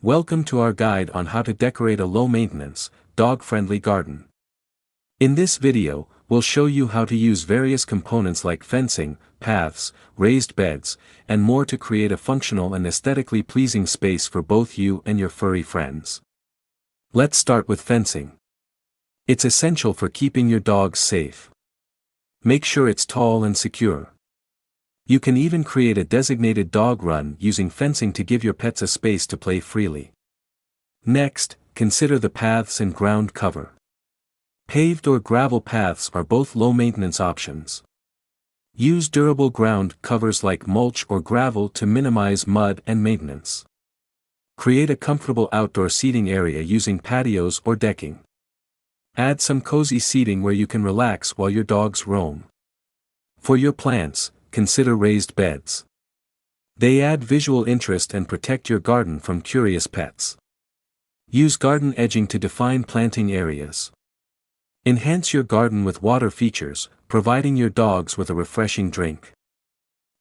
Welcome to our guide on how to decorate a low-maintenance, dog-friendly garden. In this video, we'll show you how to use various components like fencing, paths, raised beds, and more to create a functional and aesthetically pleasing space for both you and your furry friends. Let's start with fencing. It's essential for keeping your dogs safe. Make sure it's tall and secure. You can even create a designated dog run using fencing to give your pets a space to play freely. Next, consider the paths and ground cover. Paved or gravel paths are both low-maintenance options. Use durable ground covers like mulch or gravel to minimize mud and maintenance. Create a comfortable outdoor seating area using patios or decking. Add some cozy seating where you can relax while your dogs roam. For your plants, consider raised beds. They add visual interest and protect your garden from curious pets. Use garden edging to define planting areas. Enhance your garden with water features, providing your dogs with a refreshing drink.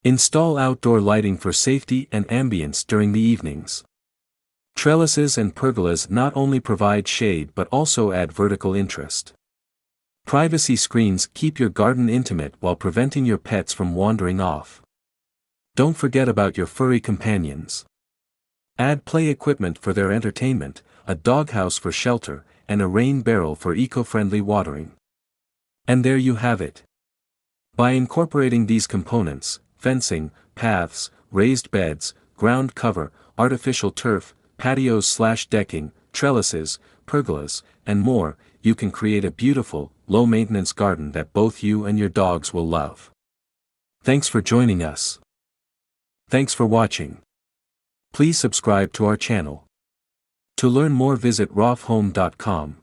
Install outdoor lighting for safety and ambience during the evenings. Trellises and pergolas not only provide shade but also add vertical interest. Privacy screens keep your garden intimate while preventing your pets from wandering off. Don't forget about your furry companions. Add play equipment for their entertainment, a doghouse for shelter, and a rain barrel for eco-friendly watering. And there you have it. By incorporating these components, fencing, paths, raised beds, ground cover, artificial turf, patios/decking, trellises, pergolas, and more, you can create a beautiful, low-maintenance garden that both you and your dogs will love. Thanks for joining us. Thanks for watching. Please subscribe to our channel. To learn more, visit rawfhome.com.